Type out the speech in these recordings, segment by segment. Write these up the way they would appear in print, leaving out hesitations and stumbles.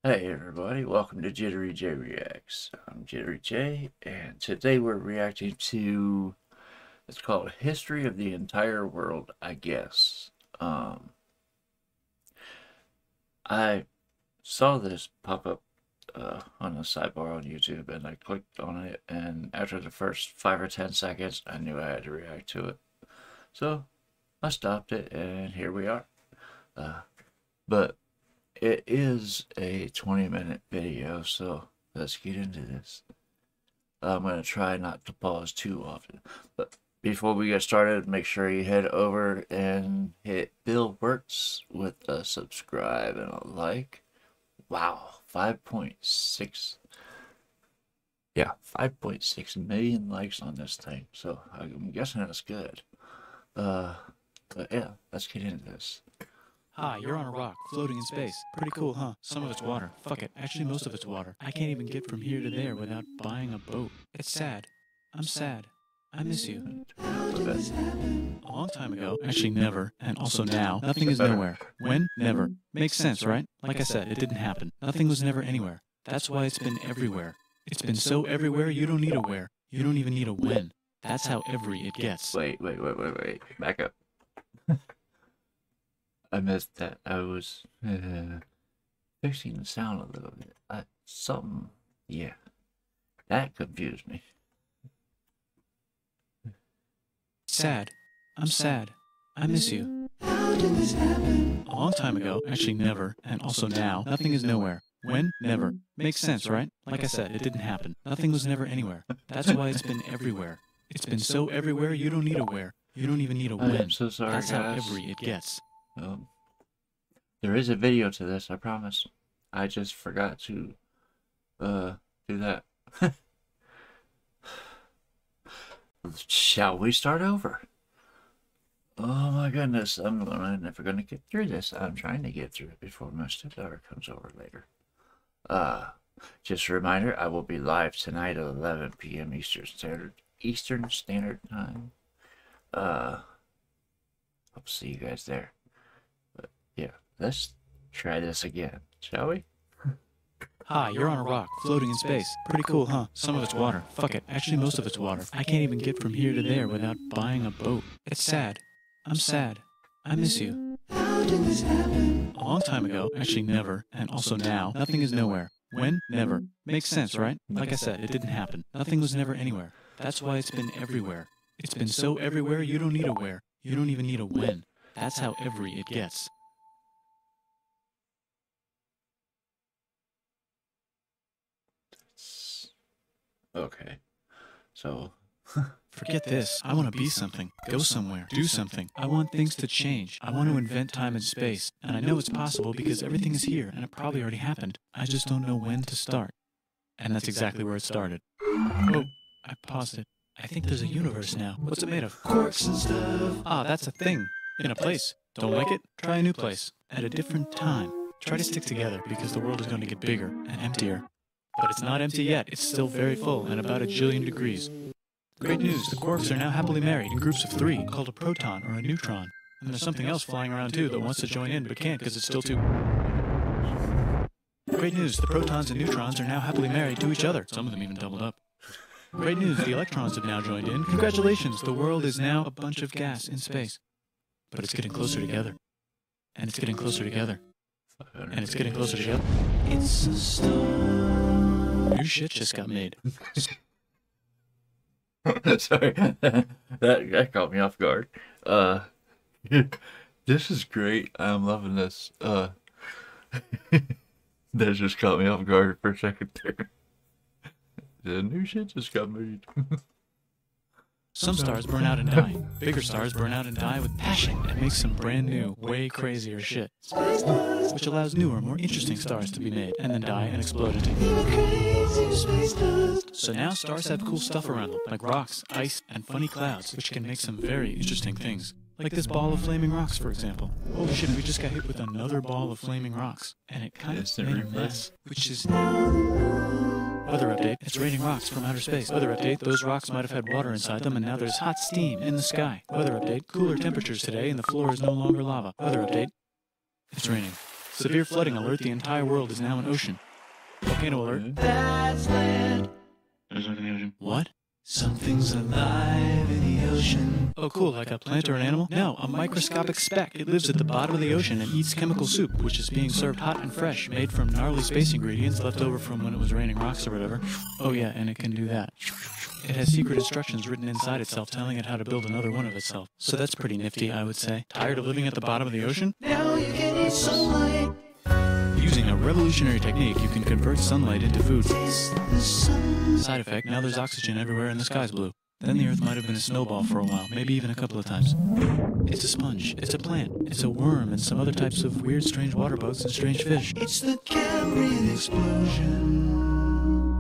Hey everybody, welcome to Jittery-Jay Reacts. I'm Jittery-Jay, and today we're reacting to, it's called History of the Entire World, I guess. I saw this pop up on the sidebar on YouTube, and I clicked on it, and after the first 5 or 10 seconds, I knew I had to react to it. So, I stopped it, and here we are. But it is a 20-minute video, so let's get into this. I'm going to try not to pause too often. But before we get started, make sure you head over and hit Bill Wurtz with a subscribe and a like. Wow, 5.6. Yeah, 5.6 million likes on this thing. So I'm guessing that's good. But yeah, let's get into this. Hi, you're on a rock, floating in space. Pretty cool, huh? Some of it's water. Fuck it, actually most of it's water. I can't even get from here to there without buying a boat. It's sad. I'm sad. I miss you. A long time ago, actually never, and also now, nothing is nowhere. When? Never. Makes sense, right? Like I said, it didn't happen. Nothing was never anywhere. That's why it's been everywhere. It's been so everywhere you don't need a where. You don't even need a when. That's how every it gets. Wait. Back up. I missed that. I was fixing the sound a little bit. Yeah, that confused me. Sad. I'm sad. I miss you. How did this happen? A long time ago, actually never, and also now, nothing is nowhere. When? Never. Makes sense, right? Like I said, it didn't happen. Nothing was never anywhere. That's why it's been everywhere. It's been so everywhere you don't need a where. You don't even need a when. I'm so sorry, That's guys. how every it gets. There is a video to this, I promise. I just forgot to do that. Shall we start over? Oh my goodness, I'm never gonna get through this. I'm trying to get through it before my stepdaughter comes over later. Just a reminder, I will be live tonight at 11 p.m. Eastern Standard Time. Hope to see you guys there. But yeah, let's try this again, shall we? Hi, you're on a rock, floating in space. Pretty cool, huh? Some of it's water. Fuck it, actually most of it's water. I can't even get from here to there without buying a boat. It's sad. I'm sad. I miss you. How did this happen? A long time ago, actually never, and also now, nothing is nowhere. When? Never. Makes sense, right? Like I said, it didn't happen. Nothing was never anywhere. That's why it's been everywhere. It's been so everywhere you don't need a where. You don't even need a when. That's how every it gets. Okay, so Forget this. I want to be something. Go somewhere. Do something. I want things to change. I want to invent time and space. And I know it's possible because everything is here and it probably already happened. I just don't know when to start. And that's exactly where it started. Oh, I paused it. I think there's a universe now. What's it made of? Quarks and stuff. Ah, that's a thing. In a place. Don't like it? Try a new place. At a different time. Try to stick together because the world is going to get bigger and emptier. But it's not empty yet. It's still very full and about 1 jillion degrees. Great news, the quarks are now happily married in groups of 3, called a proton or a neutron. And there's something else flying around too that wants to join in but can't because it's still too... Great news, the protons and neutrons are now happily married to each other. Some of them even doubled up. Great news, the electrons have now joined in. Congratulations, the world is now a bunch of gas in space. But it's getting closer together. And it's getting closer together. And it's getting closer together. It's a storm. New shit just got made. Sorry, that caught me off guard. This is great. I'm loving this. That just caught me off guard for a second there. The new shit just got made. Some stars burn out and die. Bigger stars burn out and die with passion and make some brand new, way crazier shit. Which allows newer, more interesting stars to be made and then die and explode into So now stars have cool stuff around them, like rocks, ice, and funny clouds, which can make some very interesting things. Like this ball of flaming rocks, for example. Holy shit, we just got hit with another ball of flaming rocks. And it kind of made a mess, which is... Weather update, it's raining rocks from outer space. Weather update, those rocks might have had water inside them and now there's hot steam in the sky. Weather update, cooler temperatures today and the floor is no longer lava. Weather update, it's raining. Severe flooding alert. The entire world is now an ocean. Volcano alert. That's land. There's nothing in the ocean. What? Something's alive in the ocean. Oh, cool, like a plant or an animal? No, a microscopic speck. It lives at the bottom of the ocean and eats chemical soup, which is being served hot and fresh, made from gnarly space ingredients left over from when it was raining rocks or whatever. Oh yeah, and it can do that. It has secret instructions written inside itself telling it how to build another one of itself. So that's pretty nifty, I would say. Tired of living at the bottom of the ocean? Now you can eat sunlight. Using a revolutionary technique, you can convert sunlight into food. Side effect, now there's oxygen everywhere and the sky's blue. Then the Earth might have been a snowball for a while, maybe even a couple of times. It's a sponge, it's a plant, it's a worm, and some other types of weird, strange water bugs and strange fish. It's the Cambrian explosion.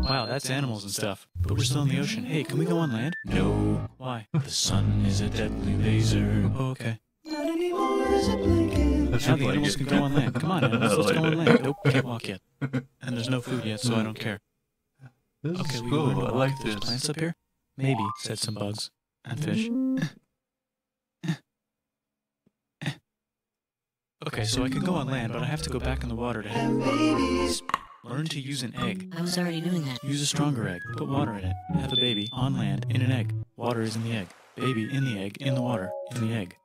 Wow, that's animals and stuff. But we're still in the ocean. Hey, can we go on land? No. Why? The sun is a deadly laser. Oh, okay. Not anymore, there's a blanket. Now the animals can go on land. Come on, animals, let's go on land. Nope, can't walk yet. And there's no food yet, so I don't care. This Okay, is we cool. learn to I walk like if there's this. plants up here? Maybe, said some bugs. And fish. Okay, so I can go on land, but I have to go back in the water to And babies. learn to use an egg. I was already doing that. Use a stronger egg. Put water in it. Have a baby on land in an egg. Water is in the egg. Baby in the egg, in the water, in the egg.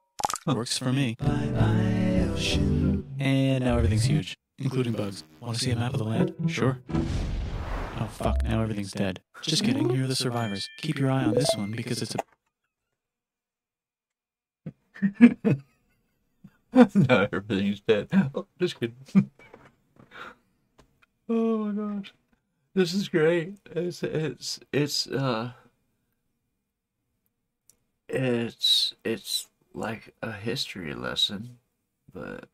Works for me. Bye-bye, ocean. And now everything's huge, including bugs. Want to see a map of the land? Sure. Oh fuck, now everything's dead. Just kidding, here are the survivors. Keep your eye on this one because it's a... No, everything's dead. Oh, just kidding. Oh my gosh. This is great. It's like a history lesson, but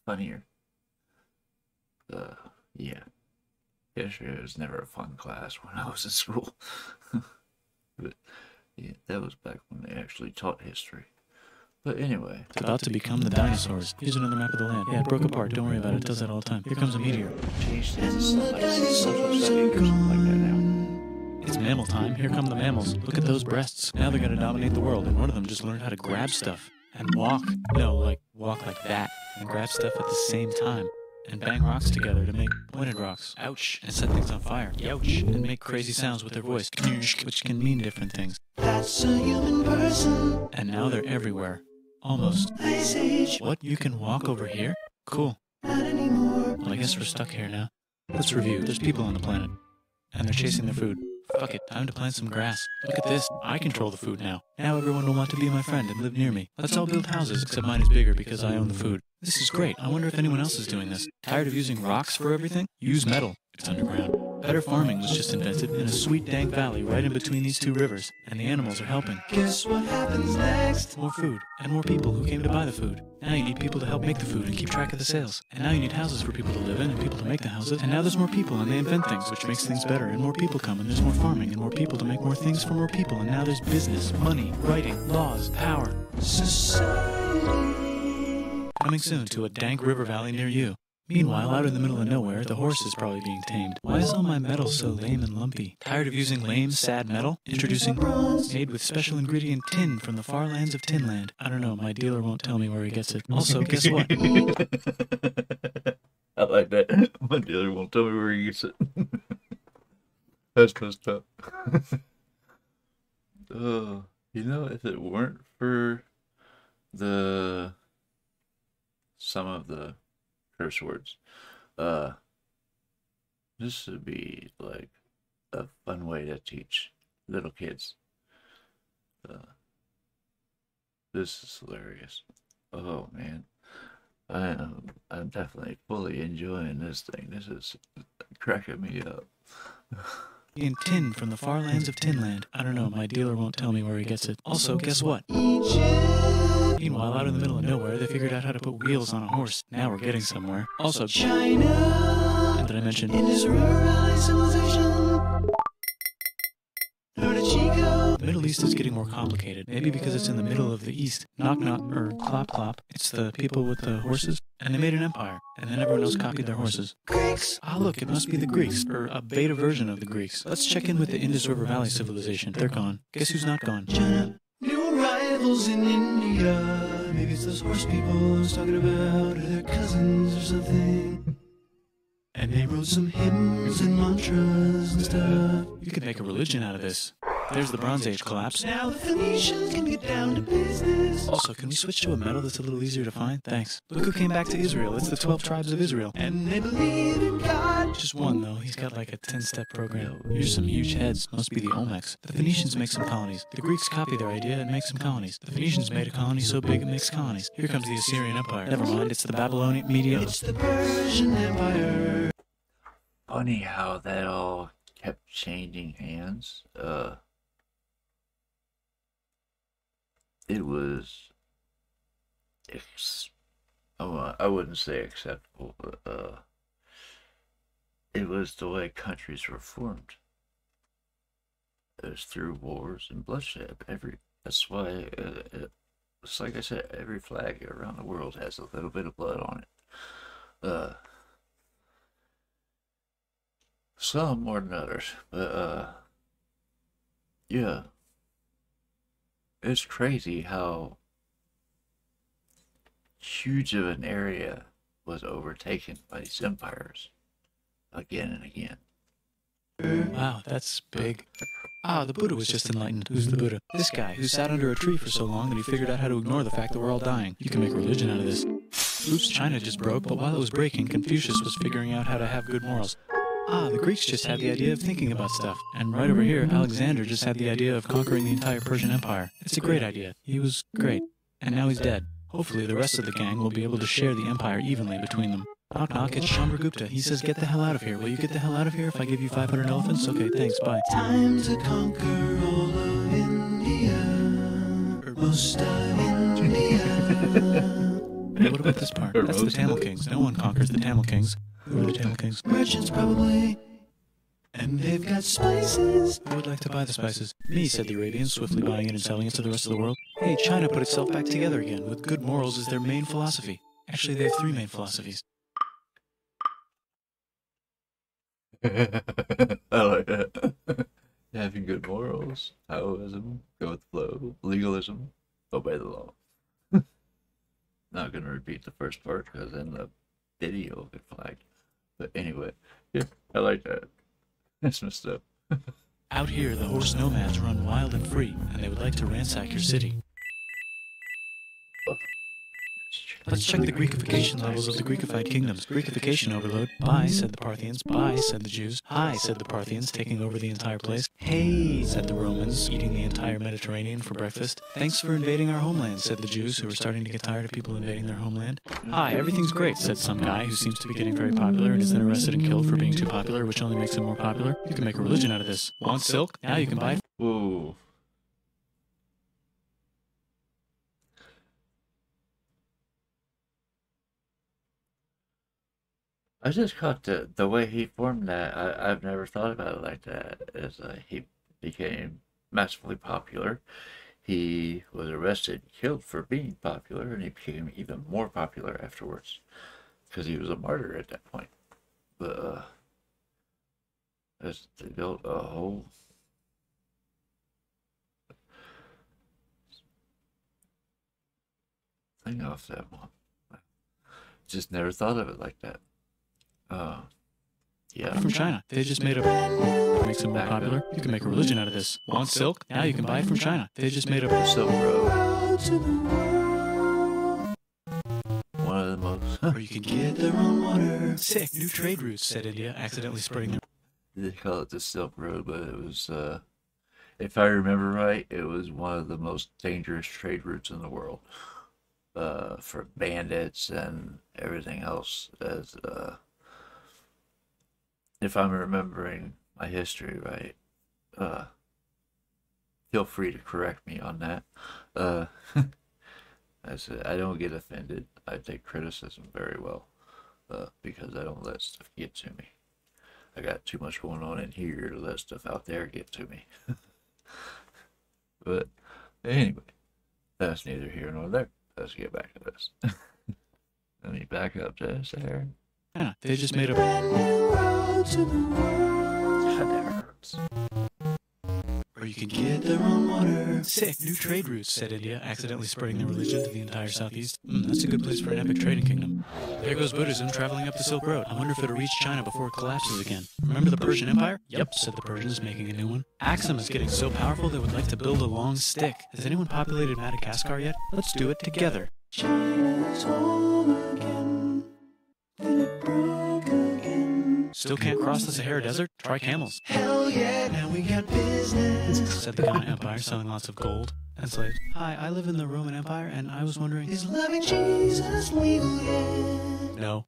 funnier. Yeah. History was never a fun class when I was in school. But yeah, that was back when they actually taught history. But anyway. It's about to become the dinosaurs. Here's another map of the land. Yeah, it broke apart. Don't worry about it. It does that all the time. Here comes a meteor. Changed it to something like 7 acres, something like that now. It's mammal time. Here come the mammals. Look at those breasts. Now they're gonna dominate the world, and one of them just learned how to grab stuff. And walk. No, like, walk like that. And grab stuff at the same time. And bang rocks together to make pointed rocks. Ouch. And set things on fire. Youch. And make crazy sounds with their voice. Which can mean different things. That's a human person. And now they're everywhere. Almost. Ice Age. What? You can walk over here? Cool. Not anymore. Well, I guess we're stuck here now. Let's review. There's people on the planet. And they're chasing their food. Fuck it, time to plant some grass. Look at this. I control the food now. Now everyone will want to be my friend and live near me. Let's all build houses, except mine is bigger because I own the food. This is great. I wonder if anyone else is doing this. Tired of using rocks for everything? Use metal. It's underground. Better farming was just invented in a sweet dank valley right in between these two rivers. And the animals are helping. Guess what happens next? More food. And more people who came to buy the food. Now you need people to help make the food and keep track of the sales. And now you need houses for people to live in and people to make the houses. And now there's more people and they invent things, which makes things better. And more people come and there's more farming and more people to make more things for more people. And now there's business, money, writing, laws, power. Society. Coming soon to a dank river valley near you. Meanwhile, out in the middle of nowhere, the horse is probably being tamed. Why is all my metal so lame and lumpy? Tired of using lame, sad metal? Introducing bronze, made with special ingredient tin from the far lands of Tinland. I don't know, my dealer won't tell me where he gets it. Also, guess what? I like that. My dealer won't tell me where he gets it. That's messed up. Oh, you know, if it weren't for some of the curse words, this would be like a fun way to teach little kids. This is hilarious. Oh man, I'm definitely fully enjoying this thing. This is cracking me up. In tin from the far lands of Tinland. I don't know, my dealer won't tell me where he gets it. Also, guess what? Meanwhile, out in the middle of nowhere, they figured out how to put wheels on a horse. Now we're getting somewhere. Also, China. and did I mention? Indus River Valley civilization. Chico. The Middle East is getting more complicated. Maybe because it's in the middle of the East. Knock knock, or clop clop. It's the people with the horses. And they made an empire. And then everyone else copied their horses. Greeks. Ah, look, it must be the Greeks, or a beta version of the Greeks. Let's check in with the Indus River Valley civilization. They're gone. Guess who's not gone? China. New arrivals in India. maybe it's those horse people I was talking about, or their cousins or something. And they wrote some hymns and mantras and stuff. You could make a religion out of this. There's the Bronze Age collapse. Now the Phoenicians can get down to business. Also, can we switch to a metal that's a little easier to find? Thanks. Look who came back to Israel. It's the 12 tribes of Israel. And they believe in God. Just one, though. He's got like a 10-step program. Here's some huge heads. Must be the Olmecs. The Phoenicians make some colonies. The Greeks copy their idea and make some colonies. The Phoenicians made a colony so big it makes colonies. Here comes the Assyrian Empire. Never mind, it's the Babylonian Media. It's the Persian Empire. Funny how that all kept changing hands. It was, I wouldn't say acceptable, but it was the way countries were formed. It was through wars and bloodshed. That's why, it's like I said, every flag around the world has a little bit of blood on it. Some more than others, but yeah. It's crazy how huge of an area was overtaken by these empires again and again. Wow, that's big. Ah, the Buddha was just enlightened. Who's the Buddha? This guy, who sat under a tree for so long that he figured out how to ignore the fact that we're all dying. You can make a religion out of this. Oops, China just broke, but while it was breaking, Confucius was figuring out how to have good morals. Ah, the Greeks just had the idea of thinking about stuff. And right over here, Alexander just had the idea of conquering the entire Persian Empire. It's a great idea. He was great. And now he's dead. Hopefully the rest of the gang will be able to share the empire evenly between them. Knock knock, it's Chandragupta. He says, get the hell out of here. Will you get the hell out of here if I give you 500 elephants? Okay, thanks, bye. Time to conquer all of India. Or most of India. Hey, what about this part? That's the Tamil Kings. No one conquers the Tamil Kings. Who are the Tamil Kings? Merchants, probably. And they've got spices. Who would like to buy the spices? Me, said the Arabians, swiftly buying it and selling it to the rest of the world. Hey, China put itself back together again, with good morals as their main philosophy. Actually, they have 3 main philosophies. I like that. Having good morals, Taoism, go with the flow, legalism, obey the law. Not gonna repeat the first part because then the video will get flagged. But anyway, yeah, I like that. That's messed up. Out here, the horse nomads run wild and free, and they would like to ransack your city. Let's check the Greekification levels of the Greekified kingdoms. Greekification overload. Bye, said the Parthians. Bye, said the Jews. Hi, said the Parthians, taking over the entire place. Hey, said the Romans, eating the entire Mediterranean for breakfast. Thanks for invading our homeland, said the Jews, who were starting to get tired of people invading their homeland. Hi, everything's great, said some guy who seems to be getting very popular and is then arrested and killed for being too popular, which only makes him more popular. You can make a religion out of this. Want silk? Now you can buy it. Whoa. I just caught the way he formed that. I've never thought about it like that. As he became massively popular, he was arrested, killed for being popular, and he became even more popular afterwards because he was a martyr at that point. But as they built a whole thing off that one. Just never thought of it like that. Yeah. From China. They just made a... Makes them more popular. You can make a religion out of this. Want silk? Now you can buy it from China. They just made a... Silk Road. One of the most... Or you can get their own water. Sick. New trade routes, said India, accidentally spreading their... They call it the Silk Road, but it was, if I remember right, it was one of the most dangerous trade routes in the world. For bandits and everything else, as, if I'm remembering my history right, feel free to correct me on that. I said, I don't get offended. I take criticism very well, because I don't let stuff get to me. I got too much going on in here to let stuff out there get to me. But anyway, that's neither here nor there. Let's get back to this. Let me back up to this there. Yeah, they just made a... God, that hurts. Or you can get their own water. Sick. New trade routes, said India, accidentally spreading their religion to the entire southeast. That's a good place for an epic trading kingdom. There goes Buddhism traveling up the Silk Road. I wonder if it'll reach China before it collapses again. Remember the Persian Empire? Yep, said the Persians, making a new one. Axum is getting so powerful they would like to build a long stick. Has anyone populated Madagascar yet? Let's do it together. China's home again. Did it break again? Still can't cross the Sahara Desert? Try camels. Hell yeah, now we got business, said the Ghana Empire, selling lots of gold and slaves. Hi, I live in the Roman Empire, and I was wondering, is loving Jesus legal yet? No.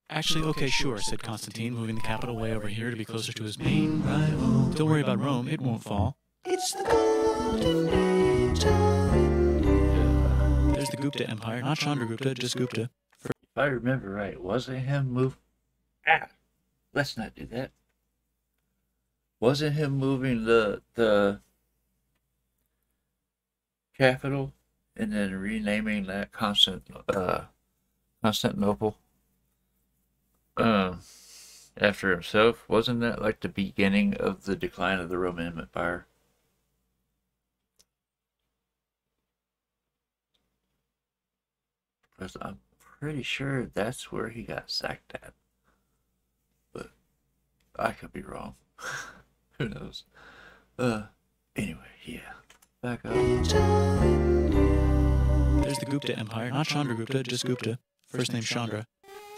Actually, okay, sure, said Constantine, moving the capital way over here to be closer to his main rival. Don't worry about Rome, it won't fall. It's the golden age of India. There's the Gupta Empire, not Chandragupta, just Gupta. If I remember right, wasn't him let's not do that. Wasn't him moving the capital and then renaming that Constantinople after himself? Wasn't that like the beginning of the decline of the Roman Empire? Because I'm pretty sure that's where he got sacked at. But I could be wrong. Who knows? Anyway, yeah. Back up. There's the Gupta Empire, not Chandragupta, just Gupta. First name Chandra.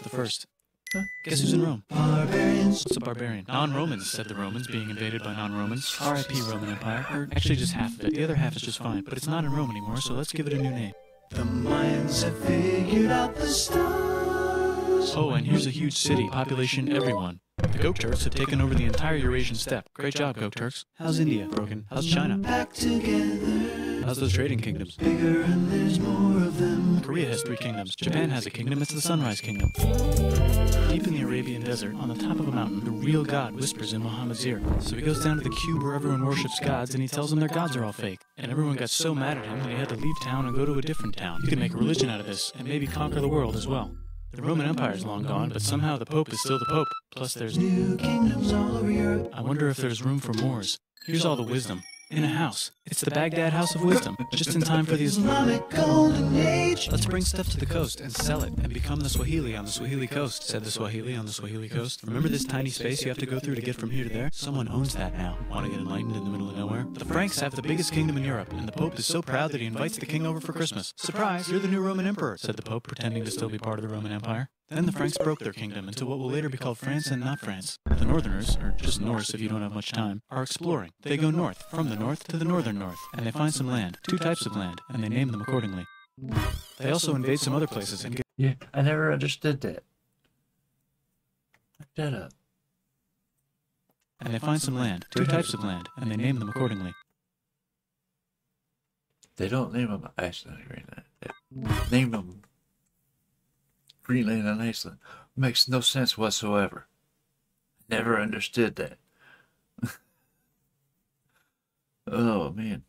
The first. Huh? Guess who's in Rome? Barbarians. What's a barbarian? Non-Romans, said the Romans, being invaded by non-Romans. R.I.P. Roman Empire. Or actually just half of it. The other half is just fine, but it's not in Rome anymore, so let's give it a new name. The Mayans have figured out the stars. Oh, and here's a huge city, population everyone. The Gok Turks have taken over the entire Eurasian steppe. Great job, Gok Turks. How's India? Broken. How's China? Back together. How's those trading kingdoms? Bigger and there's more of them. Korea has 3 kingdoms. Japan has a kingdom, it's the Sunrise Kingdom. Deep in the Arabian desert, on the top of a mountain, the real God whispers in Muhammad's ear. So he goes down to the cube where everyone worships gods, and he tells them their gods are all fake. And everyone got so mad at him that he had to leave town and go to a different town. You can make a religion out of this, and maybe conquer the world as well. The Roman Empire is long gone, but somehow the Pope is still the Pope. Plus there's new kingdoms all over Europe. I wonder if there's room for Moors. Here's all the wisdom. In a house. It's the Baghdad House of Wisdom. Just in time for the Islamic Golden Age. Let's bring stuff to the coast and sell it and become the Swahili on the Swahili coast, said the Swahili on the Swahili coast. Remember this tiny space you have to go through to get from here to there? Someone owns that now. Want to get enlightened in the middle of nowhere? The Franks have the biggest kingdom in Europe, and the Pope is so proud that he invites the king over for Christmas. Surprise, you're the new Roman Emperor, said the Pope, pretending to still be part of the Roman Empire. Then the Franks broke their kingdom into what will later be called France and not France. The Northerners, or just Norse if you don't have much time, are exploring. They go north, from the north to the northern north, and they find some land, 2 types of land, and they name them accordingly. They also invade some other places and get... Yeah, I never understood that. Look that up. And they find some land, 2 types of land, and they name them accordingly. They don't name them Iceland or Greenland. They name them Greenland and Iceland. Makes no sense whatsoever. Never understood that. Oh, man.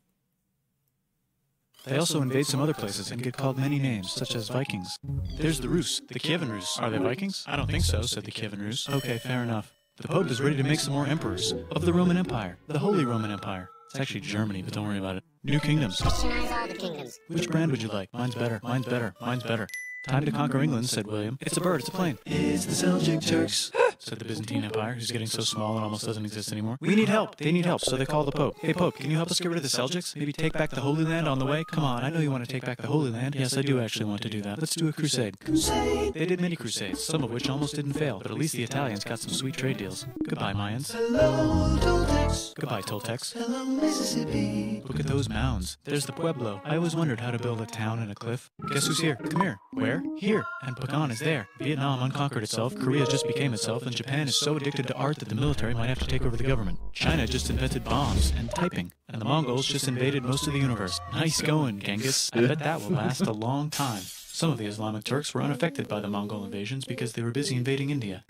They also invade some other places and get called many names, such as Vikings. There's the Rus, the Kievan Rus. Are they Vikings? I don't think so, said the Kievan Rus. Okay, fair enough. The Pope is ready to make some more emperors of the Roman Empire, the Holy Roman Empire. It's actually Germany, but don't worry about it. New kingdoms. Christianize all the kingdoms. Which brand would you like? Mine's better, mine's better, mine's better. Time to conquer England, said William. It's a bird, it's a plane. It's the Seljuk Turks, said the Byzantine Empire, who's getting so small it almost doesn't exist anymore. We need help. They need help, so they call the Pope. Hey, Pope, can you help us get rid of the Seljuks? Maybe take back the Holy Land on the way? Come on, I know you want to take back the Holy Land. Yes, I do actually want to do that. Let's do a crusade. Crusade! They did many crusades, some of which almost didn't fail, but at least the Italians got some sweet trade deals. Goodbye, Mayans. Hello, Toltecs. Goodbye, Toltecs. Hello, Mississippi. Look at those mounds. There's the Pueblo. I always wondered how to build a town in a cliff. Guess who's here? Come here. Where? Here. And Pagan is there. Vietnam unconquered itself, Korea just became itself, and Japan is so addicted to art that the military might have to take over the government. China just invented bombs and typing, and the Mongols just invaded most of the universe. Nice going, Genghis. I bet that will last a long time. Some of the Islamic Turks were unaffected by the Mongol invasions because they were busy invading India.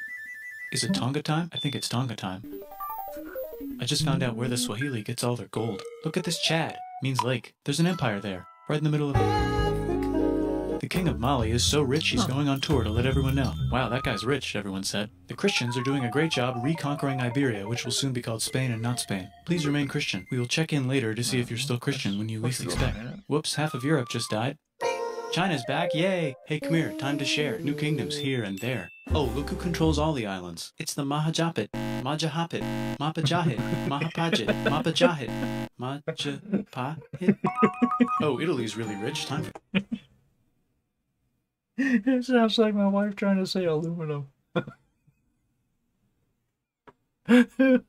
Is it Tonga time? I think it's Tonga time. I just found out where the Swahili gets all their gold. Look at this Chad. Means lake. There's an empire there, right in the middle of Africa. The The king of Mali is so rich he's going on tour to let everyone know. Wow, that guy's rich, everyone said. The Christians are doing a great job reconquering Iberia, which will soon be called Spain and not Spain. Please remain Christian. We will check in later to see if you're still Christian when you least expect. Whoops, half of Europe just died. China's back, yay! Hey, come here, time to share. New kingdoms here and there. Oh, look who controls all the islands. It's the Mahajapit, Majahapit, Mapajahit, Mahapajit, Mapajahit, Majapahit. Oh, Italy's really rich, time for... It sounds like my wife trying to say aluminum. Oh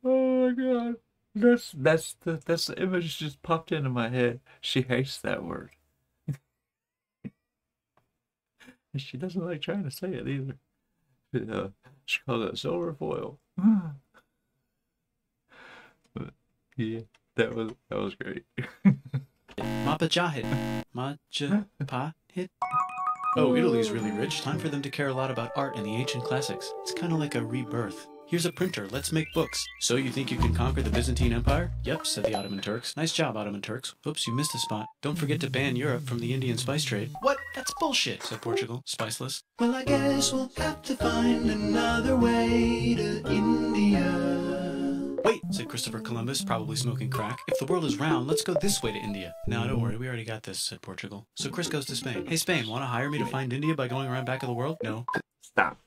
my god. That's the image just popped into my head. She hates that word. And she doesn't like trying to say it either. She calls it silver foil. But yeah, that was great. Mapajahit, Majapahit. Oh, Italy's really rich. Time for them to care a lot about art and the ancient classics. It's kind of like a rebirth. Here's a printer, let's make books. So you think you can conquer the Byzantine Empire? Yep, said the Ottoman Turks. Nice job, Ottoman Turks. Oops, you missed a spot. Don't forget to ban Europe from the Indian spice trade. What? That's bullshit, said Portugal, spiceless. Well, I guess we'll have to find another way to India. Wait, said Christopher Columbus, probably smoking crack. If the world is round, let's go this way to India. No, don't worry, we already got this, said Portugal. So Chris goes to Spain. Hey, Spain, want to hire me to find India by going around back of the world? No. Stop.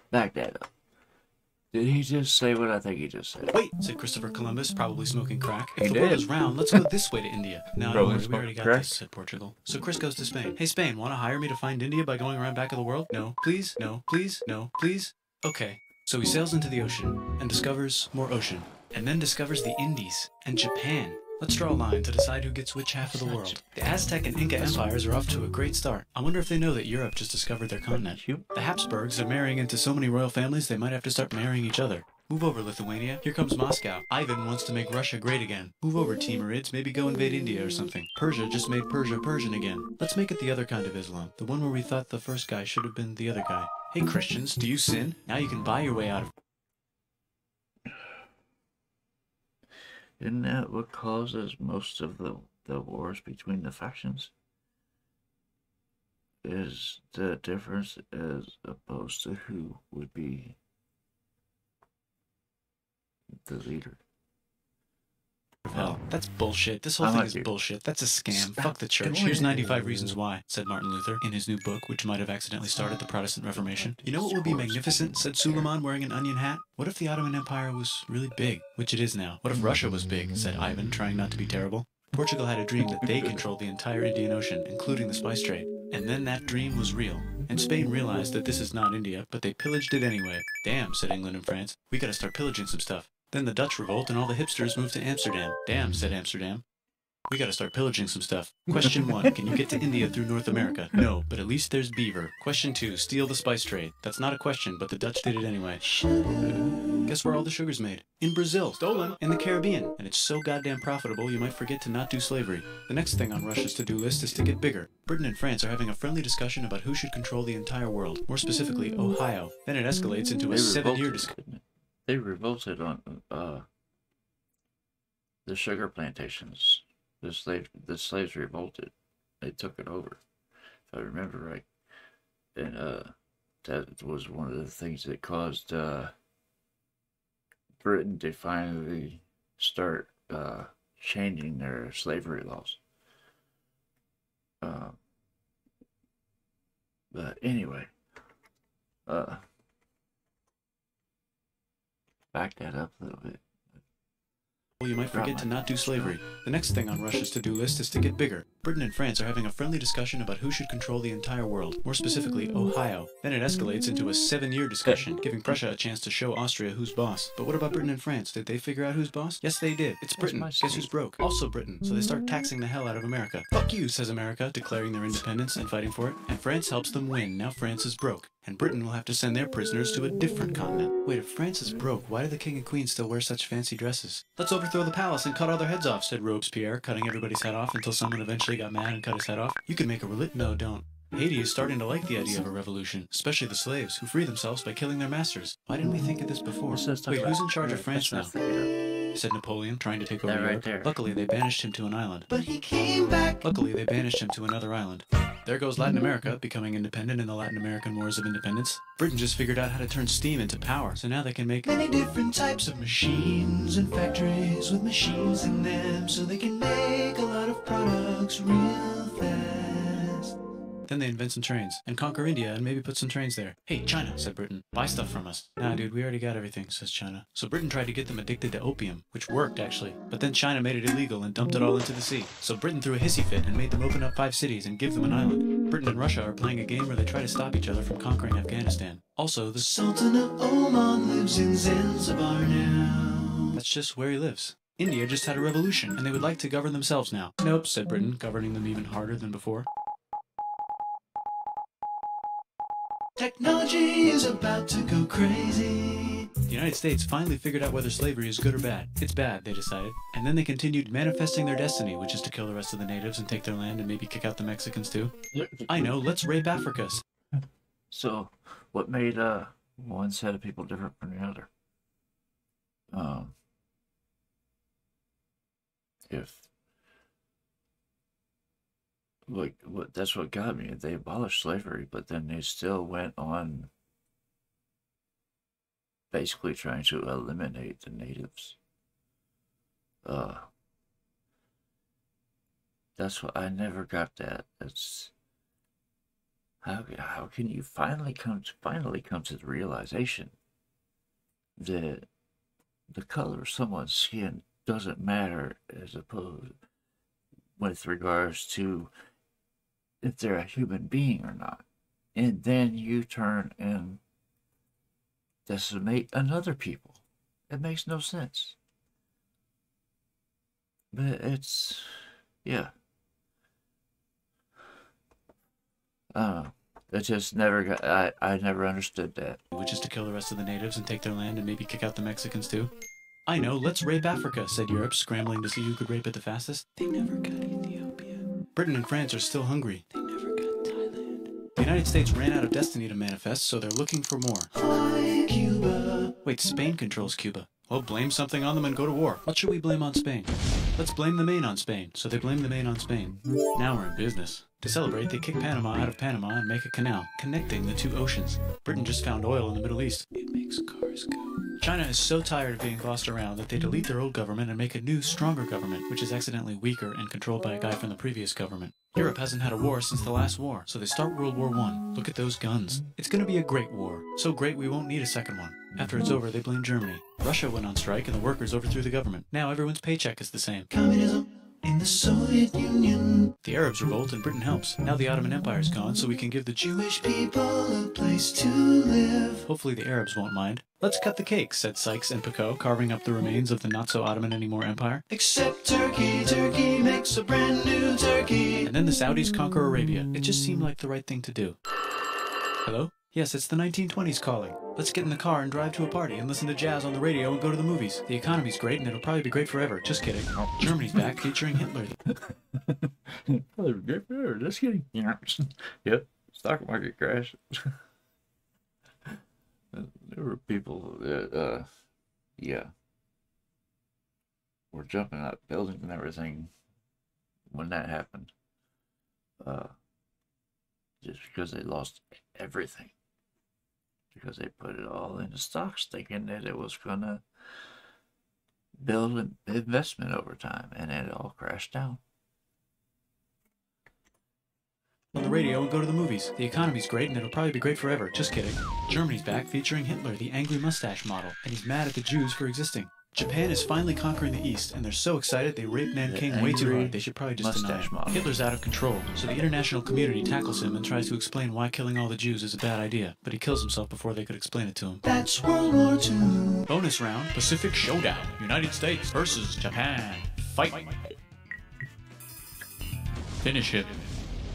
Back that up. Did he just say what I think he just said? Wait, said Christopher Columbus, probably smoking crack. If He the did. world is round, let's go this way to India. No, don't Probably worry, we already got smoking this, said Portugal. So Chris goes to Spain. Hey, Spain, want to hire me to find India by going around back of the world? No. Please? No. Please? No. Please? Okay. So he sails into the ocean and discovers more ocean. And then discovers the Indies and Japan. Let's draw a line to decide who gets which half of the world. The Aztec and Inca empires are off to a great start. I wonder if they know that Europe just discovered their continent. The Habsburgs are marrying into so many royal families they might have to start marrying each other. Move over, Lithuania. Here comes Moscow. Ivan wants to make Russia great again. Move over, Timurids. Maybe go invade India or something. Persia just made Persia Persian again. Let's make it the other kind of Islam. The one where we thought the first guy should have been the other guy. Hey, Christians, do you sin? Now you can buy your way out of... Isn't that what causes most of the wars between the factions? Is the difference as opposed to who would be the leader? Hell, that's bullshit. This whole thing is bullshit. That's a scam. Fuck the church. Here's 95 Reasons Why, said Martin Luther in his new book, which might have accidentally started the Protestant Reformation. You know what would be magnificent, said Suleiman wearing an onion hat? What if the Ottoman Empire was really big, which it is now? What if Russia was big, said Ivan, trying not to be terrible? Portugal had a dream that they controlled the entire Indian Ocean, including the spice trade. And then that dream was real. And Spain realized that this is not India, but they pillaged it anyway. Damn, said England and France. We gotta start pillaging some stuff. Then the Dutch revolt and all the hipsters moved to Amsterdam. Damn, said Amsterdam. We gotta start pillaging some stuff. Question 1, can you get to India through North America? No, but at least there's beaver. Question 2, steal the spice trade. That's not a question, but the Dutch did it anyway. Guess where all the sugar's made? In Brazil. Stolen. In the Caribbean. And it's so goddamn profitable you might forget to not do slavery. The next thing on Russia's to-do list is to get bigger. Britain and France are having a friendly discussion about who should control the entire world. More specifically, Ohio. Then it escalates into a 7-year discussion. They revolted on the sugar plantations. The slaves revolted. They took it over, if I remember right. And that was one of the things that caused Britain to finally start changing their slavery laws. But anyway, back that up a little bit. Well, you might forget to not do slavery. The next thing on Russia's to-do list is to get bigger. Britain and France are having a friendly discussion about who should control the entire world. More specifically, Ohio. Then it escalates into a 7-year discussion, giving Prussia a chance to show Austria who's boss. But what about Britain and France? Did they figure out who's boss? Yes, they did. It's Britain. Guess who's broke? Also Britain. So they start taxing the hell out of America. Fuck you, says America, declaring their independence and fighting for it. And France helps them win. Now France is broke. And Britain will have to send their prisoners to a different continent. Wait, if France is broke, why do the king and queen still wear such fancy dresses? Let's overthrow the palace and cut all their heads off, said Robespierre, cutting everybody's head off until someone eventually got mad and cut his head off. You can make a No, don't. Haiti is starting to like the idea of a revolution, especially the slaves, who free themselves by killing their masters. Why didn't we think of this before? Wait, who's in charge of France now? said Napoleon, trying to take over That right Europe. there. Luckily, they banished him to an island. But he came back. Luckily, they banished him to another island. There goes Latin America, becoming independent in the Latin American Wars of Independence. Britain just figured out how to turn steam into power, so now they can make Many different types of machines and factories with machines in them, so they can make a lot of products real fast. Then they invent some trains, and conquer India, and maybe put some trains there. Hey, China, said Britain, buy stuff from us. Nah, dude, we already got everything, says China. So Britain tried to get them addicted to opium, which worked, actually. But then China made it illegal and dumped it all into the sea. So Britain threw a hissy fit and made them open up 5 cities and give them an island. Britain and Russia are playing a game where they try to stop each other from conquering Afghanistan. Also, the Sultan of Oman lives in Zanzibar now. That's just where he lives. India just had a revolution, and they would like to govern themselves now. Nope, said Britain, governing them even harder than before. Technology is about to go crazy. The United States finally figured out whether slavery is good or bad. It's bad, they decided. And then they continued manifesting their destiny, which is to kill the rest of the natives and take their land and maybe kick out the Mexicans too. I know, let's rape Africa. So, what made one set of people different from the other? If like that's what got me. They abolished slavery, but then they still went on basically trying to eliminate the natives. That's what I never got that. It's how can you finally come to the realization that the color of someone's skin doesn't matter as opposed with regards to if they're a human being or not, and then you turn and decimate another people. It makes no sense. But it's, yeah. I don't know. It just never got, I never understood that. Which is to kill the rest of the natives and take their land and maybe kick out the Mexicans too. I know, let's rape Africa, said Europe, scrambling to see who could rape it the fastest. They never got Ethiopia. Britain and France are still hungry. They never got Thailand. The United States ran out of destiny to manifest, so they're looking for more. Hi, Cuba. Wait, Spain controls Cuba. Well, blame something on them and go to war. What should we blame on Spain? Let's blame the Maine on Spain. So they blame the Maine on Spain. Now we're in business. To celebrate, they kick Panama out of Panama and make a canal, connecting the 2 oceans. Britain just found oil in the Middle East. It makes cars go. China is so tired of being bossed around that they delete their old government and make a new, stronger government, which is accidentally weaker and controlled by a guy from the previous government. Europe hasn't had a war since the last war, so they start World War I. Look at those guns. It's gonna be a great war. So great we won't need a second one. After it's over, they blame Germany. Russia went on strike and the workers overthrew the government. Now everyone's paycheck is the same. Communism in the Soviet Union. The Arabs revolt and Britain helps. Now the Ottoman Empire's gone, so we can give the Jewish people a place to live. Hopefully the Arabs won't mind. Let's cut the cake, said Sykes and Picot, carving up the remains of the not-so-Ottoman anymore empire. Except Turkey. Turkey makes a brand new Turkey. And then the Saudis conquer Arabia. It just seemed like the right thing to do. Hello? Yes, it's the 1920s calling. Let's get in the car and drive to a party and listen to jazz on the radio and go to the movies. The economy's great and it'll probably be great forever. Just kidding. Germany's back featuring Hitler. Probably great forever. Just kidding. Yep. Stock market crash. There were people that, yeah, were jumping out of buildings and everything when that happened. Just because they lost everything. Because they put it all into stocks thinking that it was going to build an investment over time, and it all crashed down. On the radio and go to the movies. The economy's great and it'll probably be great forever. Just kidding. Germany's back featuring Hitler, the angry mustache model, and he's mad at the Jews for existing. Japan is finally conquering the East, and they're so excited they rape Nanking way too hard. They should probably just deny it. Model. Hitler's out of control, so the international community tackles him and tries to explain why killing all the Jews is a bad idea, but he kills himself before they could explain it to him. That's World War II. Bonus round, Pacific Showdown. United States versus Japan. Fight. Finish it.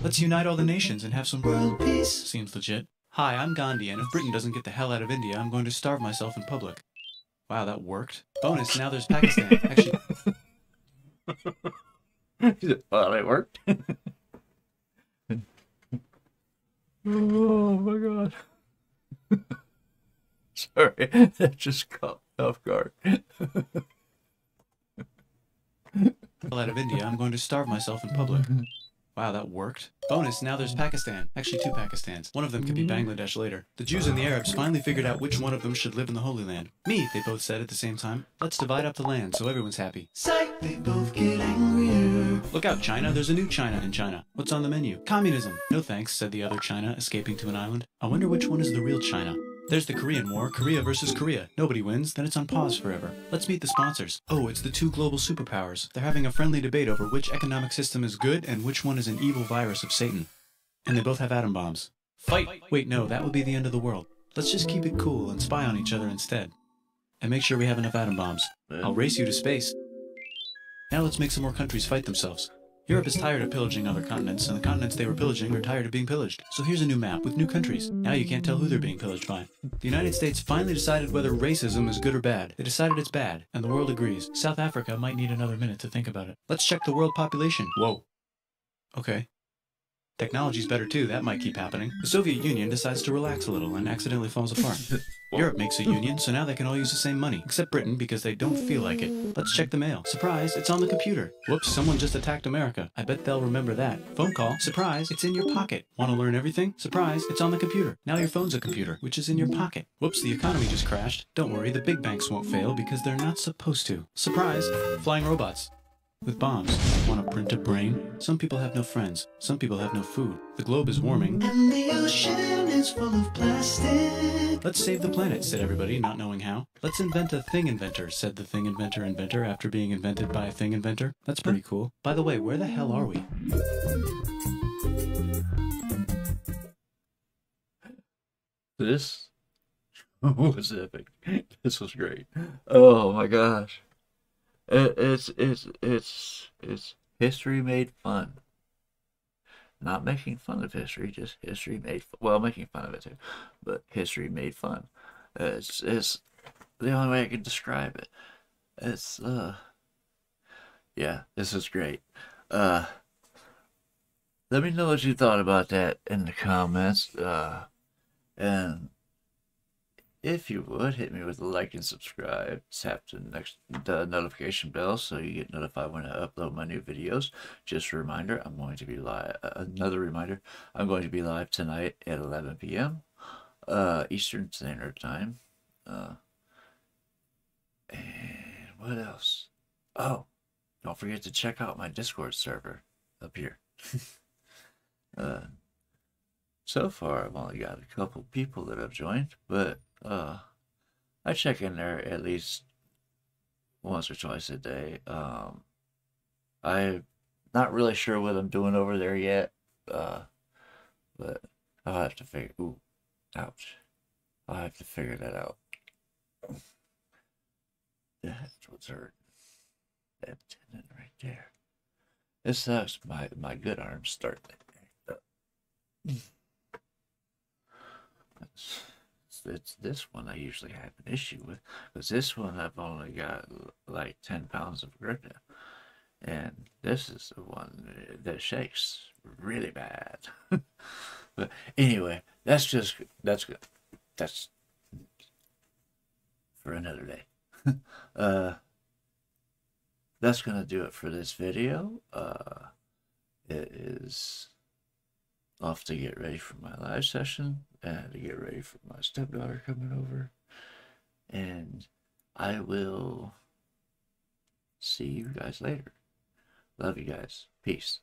Let's unite all the nations and have some World peace. Seems legit. Hi, I'm Gandhi, and if Britain doesn't get the hell out of India, I'm going to starve myself in public. Wow, that worked. Bonus, now there's Pakistan. Actually... Well, it worked. Oh my god. Sorry, that just caught me off guard. out of India, I'm going to starve myself in public. Wow, that worked. Bonus, now there's Pakistan. Actually, 2 Pakistans. One of them could be Bangladesh later. The Jews and the Arabs finally figured out which one of them should live in the Holy Land. Me, they both said at the same time. Let's divide up the land so everyone's happy. Psych, they both get angrier. Look out, China. There's a new China in China. What's on the menu? Communism. No thanks, said the other China, escaping to an island. I wonder which one is the real China. There's the Korean War, Korea versus Korea. Nobody wins, then it's on pause forever. Let's meet the sponsors. Oh, it's the 2 global superpowers. They're having a friendly debate over which economic system is good and which one is an evil virus of Satan. And they both have atom bombs. Fight! Wait, no, that would be the end of the world. Let's just keep it cool and spy on each other instead. And make sure we have enough atom bombs. I'll race you to space. Now let's make some more countries fight themselves. Europe is tired of pillaging other continents, and the continents they were pillaging are tired of being pillaged. So here's a new map with new countries. Now you can't tell who they're being pillaged by. The United States finally decided whether racism is good or bad. They decided it's bad, and the world agrees. South Africa might need another minute to think about it. Let's check the world population. Whoa. Okay. Technology's better too, that might keep happening. The Soviet Union decides to relax a little and accidentally falls apart. Europe makes a union, so now they can all use the same money, except Britain because they don't feel like it. Let's check the mail. Surprise, it's on the computer. Whoops, someone just attacked America. I bet they'll remember that. Phone call. Surprise, it's in your pocket. Want to learn everything? Surprise, it's on the computer. Now your phone's a computer, which is in your pocket. Whoops, the economy just crashed. Don't worry, the big banks won't fail because they're not supposed to. Surprise, flying robots. With bombs. Want to print a brain? Some people have no friends. Some people have no food. The globe is warming. And the ocean is full of plastic. Let's save the planet, said everybody, not knowing how. Let's invent a thing inventor, said the thing inventor after being invented by a thing inventor. That's pretty cool. By the way, where the hell are we? This was epic. This was great. Oh my gosh. It's history made fun. Not making fun of history, just history made fun. Well, making fun of it too, but history made fun. It's the only way I can describe it. It's yeah, this is great. Let me know what you thought about that in the comments. And if you would, hit me with a like and subscribe. Tap the notification bell so you get notified when I upload my new videos. Just a reminder, I'm going to be live. Another reminder, I'm going to be live tonight at 11 p.m. Eastern Standard Time. And what else? Oh, don't forget to check out my Discord server up here. So far, I've only got a couple people that have joined, but I check in there at least once or twice a day. I'm not really sure what I'm doing over there yet, but I'll have to figure. Ooh, ouch! I'll have to figure that out. That's what's hurt. That tendon right there. It sucks. My good arm's starting to act up. It's this one I usually have an issue with, because this one I've only got like 10 pounds of grip now, and this is the one that shakes really bad. But anyway, that's good. That's for another day. That's gonna do it for this video. It is off to get ready for my live session and to get ready for my stepdaughter coming over, and I will see you guys later. Love you guys. Peace.